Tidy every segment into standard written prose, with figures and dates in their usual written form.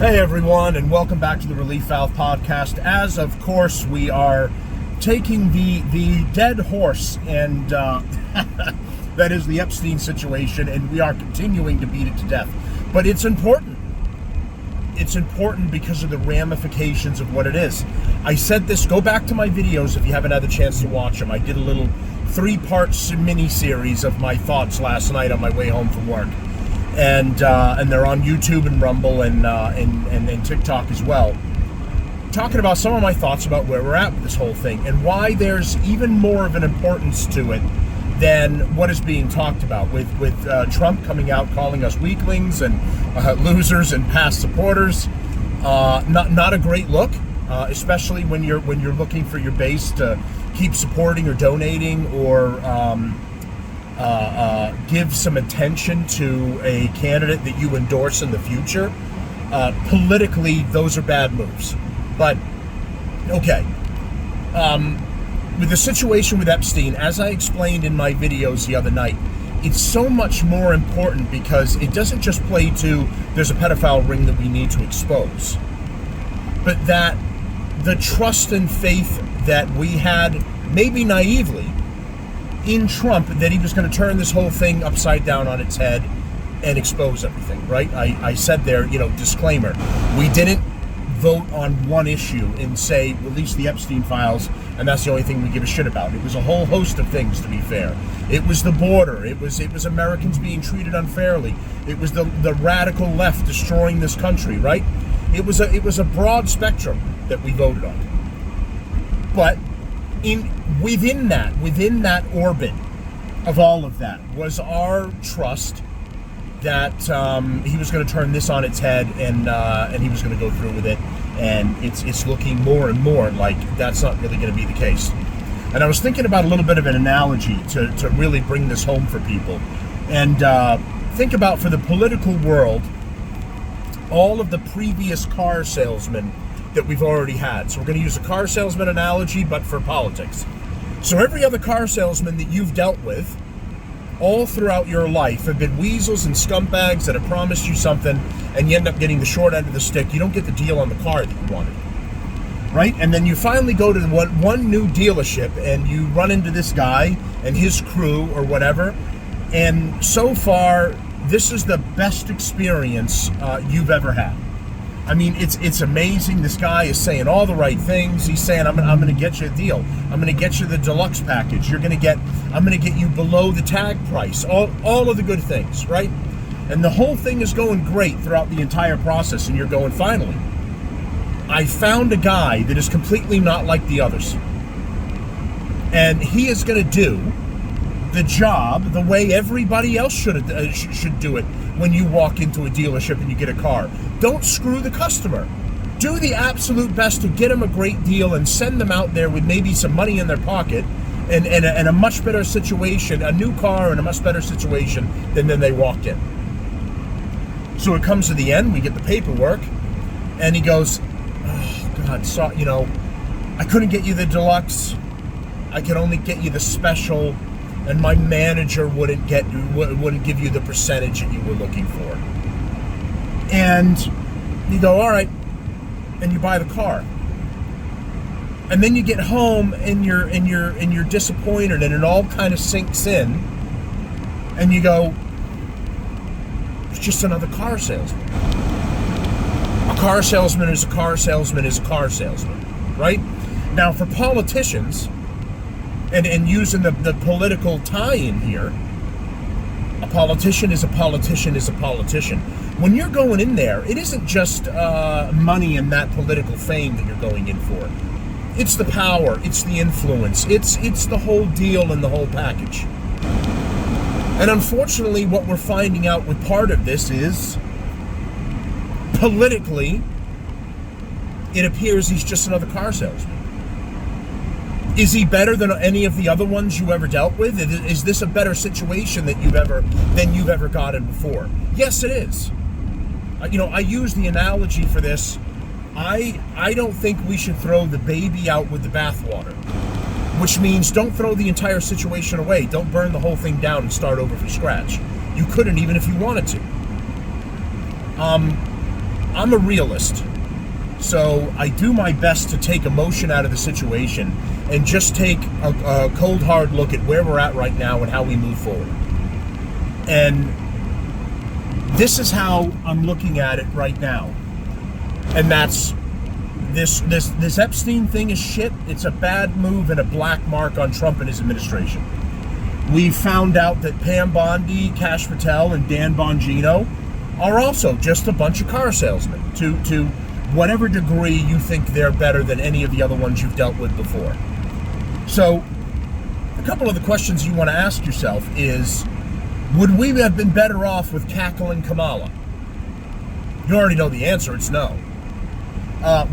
Hey everyone, and welcome back to the Relief Valve Podcast. As of course we are taking the dead horse, and that is the Epstein situation, and we are continuing to beat it to death. But it's important. It's important because of the ramifications of what it is. I said this, go back to my videos if you haven't had the chance to watch them. I did a little 3-part mini-series of my thoughts last night on my way home from work. And they're on YouTube and Rumble and TikTok as well, talking about some of my thoughts about where we're at with this whole thing and why there's even more of an importance to it than what is being talked about, with Trump coming out calling us weaklings and losers and past supporters. Not a great look, especially when you're looking for your base to keep supporting or donating or give some attention to a candidate that you endorse in the future. Politically, those are bad moves. But, okay. With the situation with Epstein, as I explained in my videos the other night, it's so much more important because it doesn't just play to there's a pedophile ring that we need to expose, but that the trust and faith that we had, maybe naively, in Trump, that he was going to turn this whole thing upside down on its head and expose everything, right? I said there, disclaimer, we didn't vote on one issue and say, release the Epstein files, and that's the only thing we give a shit about. It was a whole host of things, to be fair. It was the border. It was Americans being treated unfairly. It was the radical left destroying this country, right? It was a broad spectrum that we voted on. But within that orbit of all of that was our trust that he was going to turn this on its head and he was going to go through with it, and it's looking more and more like that's not really going to be the case. And I was thinking about a little bit of an analogy to really bring this home for people, and think about, for the political world, all of the previous car salesmen that we've already had. So we're going to use a car salesman analogy, but for politics. So every other car salesman that you've dealt with all throughout your life have been weasels and scumbags that have promised you something, and you end up getting the short end of the stick. You don't get the deal on the car that you wanted, right? And then you finally go to one new dealership, and you run into this guy and his crew or whatever, and so far, this is the best experience you've ever had. I mean, it's amazing. This guy is saying all the right things. He's saying, I'm going to get you a deal. I'm going to get you the deluxe package. I'm going to get you below the tag price. All of the good things, right? And the whole thing is going great throughout the entire process. And you're going, finally, I found a guy that is completely not like the others. And he is going to do the job the way everybody else should do it when you walk into a dealership and you get a car. Don't screw the customer. Do the absolute best to get them a great deal and send them out there with maybe some money in their pocket and a much better situation, a new car in a much better situation than they walked in. So it comes to the end, we get the paperwork, and he goes, oh God, so, I couldn't get you the deluxe. I could only get you the special. And my manager wouldn't give you the percentage that you were looking for. And you go, all right, and you buy the car. And then you get home and you're disappointed, and it all kind of sinks in. And you go, it's just another car salesman. A car salesman is a car salesman is a car salesman, right? Now, for politicians, and using the political tie-in here, a politician is a politician is a politician. When you're going in there, it isn't just money and that political fame that you're going in for. It's the power, it's the influence, it's the whole deal and the whole package. And unfortunately, what we're finding out with part of this is, politically, it appears he's just another car salesman. Is he better than any of the other ones you ever dealt with? Is this a better situation than you've ever gotten before? Yes, it is. I use the analogy for this. I don't think we should throw the baby out with the bathwater, which means don't throw the entire situation away. Don't burn the whole thing down and start over from scratch. You couldn't, even if you wanted to. I'm a realist. So I do my best to take emotion out of the situation and just take a cold, hard look at where we're at right now and how we move forward. And this is how I'm looking at it right now. And that's this Epstein thing is shit. It's a bad move and a black mark on Trump and his administration. We found out that Pam Bondi, Kash Patel, and Dan Bongino are also just a bunch of car salesmen to whatever degree you think they're better than any of the other ones you've dealt with before. So a couple of the questions you want to ask yourself is, would we have been better off with cackling Kamala? You already know the answer, it's no.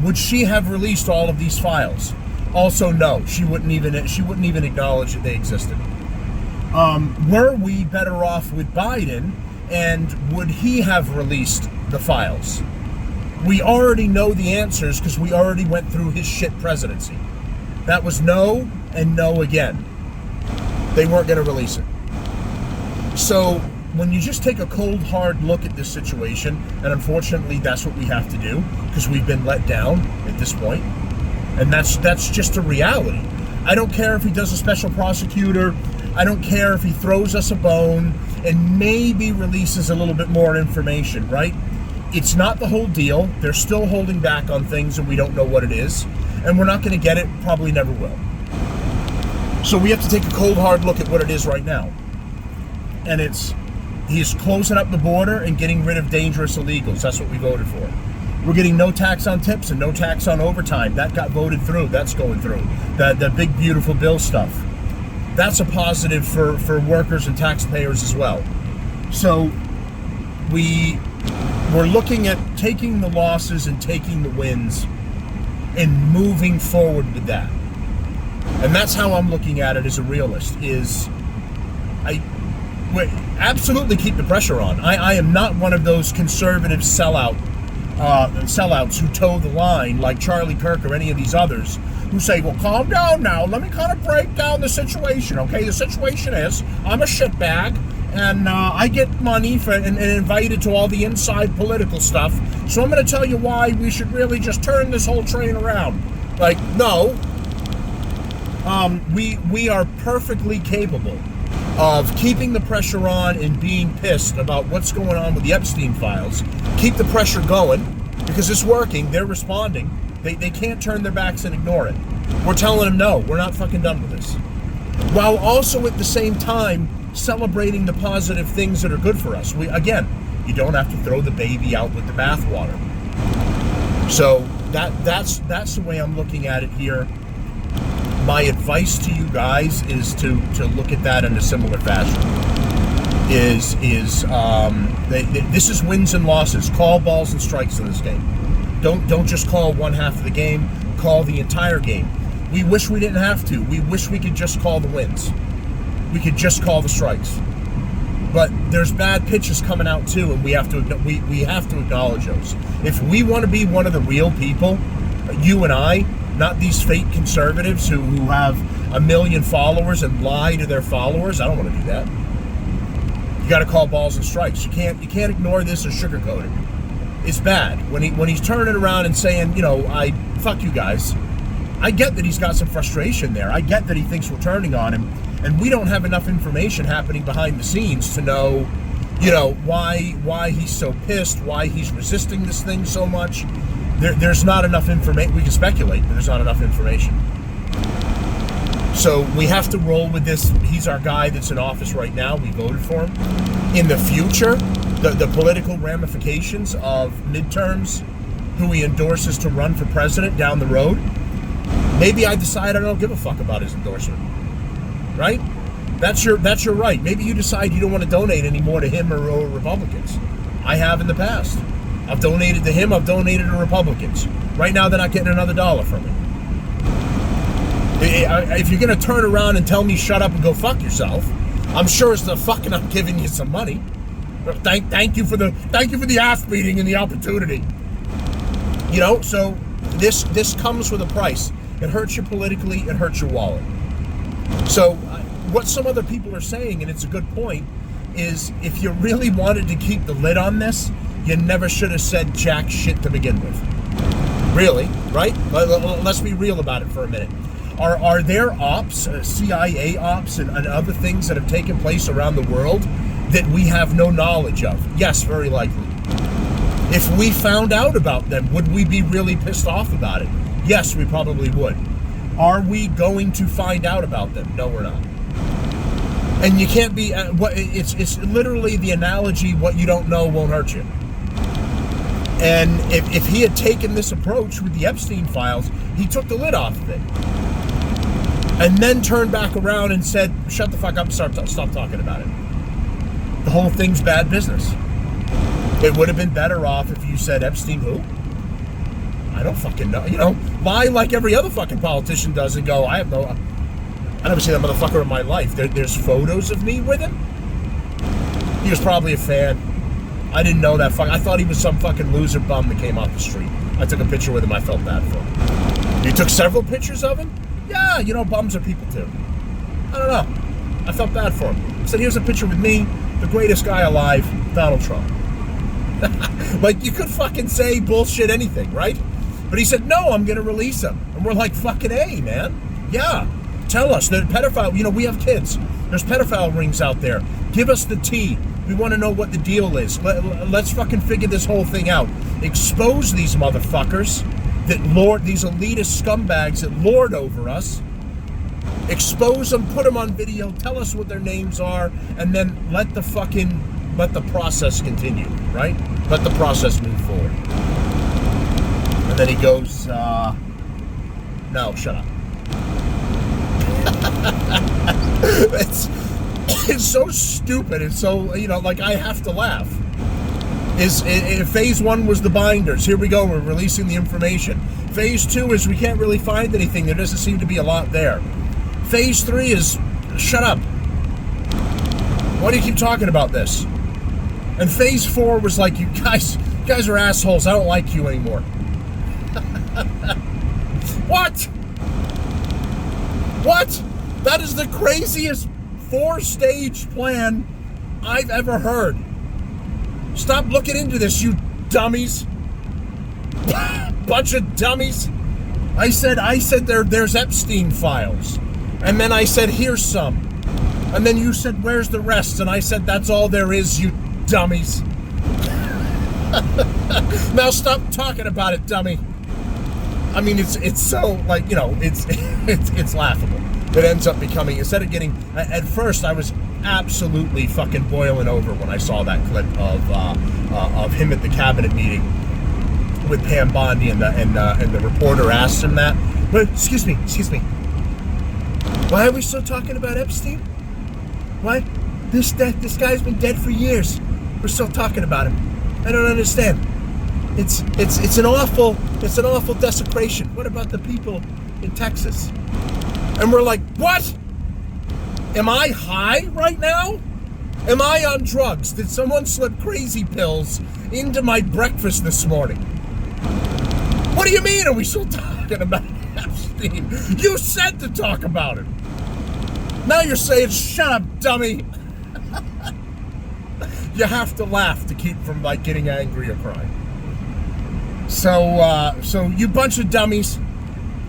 Would she have released all of these files? Also no, she wouldn't even acknowledge that they existed. Were we better off with Biden, and would he have released the files? We already know the answers because we already went through his shit presidency. That was no and no again. They weren't going to release it. So when you just take a cold, hard look at this situation, and unfortunately that's what we have to do because we've been let down at this point, and that's just a reality. I don't care if he does a special prosecutor. I don't care if he throws us a bone and maybe releases a little bit more information, right? It's not the whole deal. They're still holding back on things and we don't know what it is. And we're not going to get it, probably never will. So we have to take a cold, hard look at what it is right now. And he's closing up the border and getting rid of dangerous illegals. That's what we voted for. We're getting no tax on tips and no tax on overtime. That got voted through. That's going through. The big, beautiful bill stuff. That's a positive for workers and taxpayers as well. So we're looking at taking the losses and taking the wins and moving forward with that. And that's how I'm looking at it as a realist, is absolutely keep the pressure on. I am not one of those conservative sellouts who toe the line like Charlie Kirk or any of these others who say, well, calm down now. Let me kind of break down the situation, okay? The situation is I'm a shitbag, and I get money and invited to all the inside political stuff, so I'm going to tell you why we should really just turn this whole train around. Like, no. We are perfectly capable of keeping the pressure on and being pissed about what's going on with the Epstein files. Keep the pressure going, because it's working. They're responding. They can't turn their backs and ignore it. We're telling them, no, we're not fucking done with this. While also at the same time celebrating the positive things that are good for us. You don't have to throw the baby out with the bathwater. So that's the way I'm looking at it here. My advice to you guys is to look at that in a similar fashion. This is wins and losses. Call balls and strikes in this game. Don't just call one half of the game. Call the entire game. We wish we didn't have to. We wish we could just call the wins. We could just call the strikes. But there's bad pitches coming out too, and we have to acknowledge those. If we want to be one of the real people, you and I, not these fake conservatives who have 1 million followers and lie to their followers, I don't want to do that. You got to call balls and strikes. You can't ignore this or sugarcoat it. It's bad when he's turning around and saying, I fuck you guys. I get that he's got some frustration there. I get that he thinks we're turning on him, and we don't have enough information happening behind the scenes to know, why he's so pissed, why he's resisting this thing so much. There's not enough information. We can speculate, but there's not enough information. So we have to roll with this. He's our guy that's in office right now. We voted for him. In the future, the political ramifications of midterms, who he endorses to run for president down the road, maybe I decide I don't give a fuck about his endorsement. Right? That's your right. Maybe you decide you don't want to donate anymore to him or Republicans. I have in the past. I've donated to him. I've donated to Republicans. Right now, they're not getting another dollar from me. If you're going to turn around and tell me shut up and go fuck yourself, I'm sure as the fucking I'm giving you some money. Thank you for the ass beating and the opportunity. So this comes with a price. It hurts you politically. It hurts your wallet. So what some other people are saying, and it's a good point, is if you really wanted to keep the lid on this, you never should have said jack shit to begin with. Really, right? Let's be real about it for a minute. Are there ops, CIA ops, and other things that have taken place around the world that we have no knowledge of? Yes, very likely. If we found out about them, would we be really pissed off about it? Yes, we probably would. Are we going to find out about them? No, we're not. And you can't be. It's literally the analogy: what you don't know won't hurt you. And if he had taken this approach with the Epstein files, he took the lid off of it. And then turned back around and said, shut the fuck up and stop talking about it. The whole thing's bad business. It would have been better off if you said, Epstein who? I don't fucking know. You know, lie like every other fucking politician does and go, I never seen that motherfucker in my life. There's photos of me with him? He was probably a fan. I didn't know that. I thought he was some fucking loser bum that came off the street. I took a picture with him. I felt bad for him. You took several pictures of him? Yeah, you know, bums are people too. I don't know. I felt bad for him. He said, here's a picture with me, the greatest guy alive, Donald Trump. Like, you could fucking say bullshit anything, right? But he said, no, I'm going to release him. And we're like, fucking A, man. Yeah. Tell us. The pedophile, you know, we have kids. There's pedophile rings out there. Give us the tea. We want to know what the deal is. Let's fucking figure this whole thing out. Expose these motherfuckers that lord, these elitist scumbags that lord over us. Expose them, put them on video, tell us what their names are, and then let the process continue, right? Let the process move forward. And then he goes, no, shut up. It's so stupid. It's so, you know, like, I have to laugh. Phase 1 was the binders. Here we go. We're releasing the information. Phase 2 is we can't really find anything. There doesn't seem to be a lot there. Phase 3 is shut up. Why do you keep talking about this? And Phase 4 was like, you guys are assholes. I don't like you anymore. What? What? That is the craziest 4-stage plan I've ever heard. Stop looking into this, you dummies. Bunch of dummies. I said there's Epstein files. And then I said, here's some. And then you said, where's the rest? And I said, that's all there is, you dummies. Now stop talking about it, dummy. I mean, it's so, like, you know, it's laughable. It ends up becoming, instead of getting, at first I was absolutely fucking boiling over when I saw that clip of him at the cabinet meeting with Pam Bondi, and the reporter asked him that. But excuse me. Why are we still talking about Epstein? Why? This guy's been dead for years. We're still talking about him. I don't understand. It's an awful desecration. What about the people in Texas? And we're like, what? Am I high right now? Am I on drugs? Did someone slip crazy pills into my breakfast this morning? What do you mean are we still talking about Epstein? You said to talk about it. Now you're saying, shut up, dummy. You have to laugh to keep from, like, getting angry or crying. So you bunch of dummies,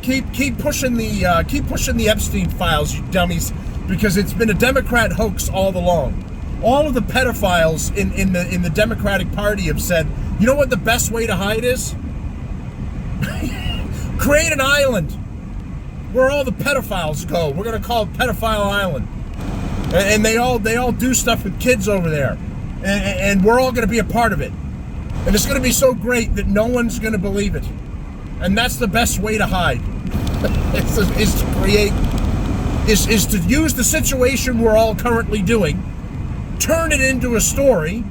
keep pushing the Epstein files, you dummies, because it's been a Democrat hoax all along. All of the pedophiles in the Democratic Party have said, you know what the best way to hide is? Create an island where all the pedophiles go. We're gonna call it Pedophile Island, and they all do stuff with kids over there, and we're all gonna be a part of it, and it's gonna be so great that no one's gonna believe it, and that's the best way to hide. is to use the situation we're all currently doing, turn it into a story,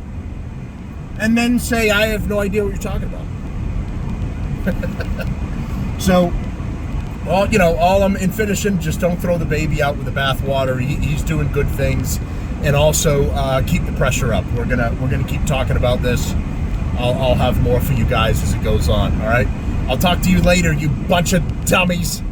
and then say, I have no idea what you're talking about. So, all I'm in finishing, just don't throw the baby out with the bathwater. He's doing good things, and also keep the pressure up. We're gonna keep talking about this. I'll have more for you guys as it goes on. All right, I'll talk to you later, you bunch of dummies.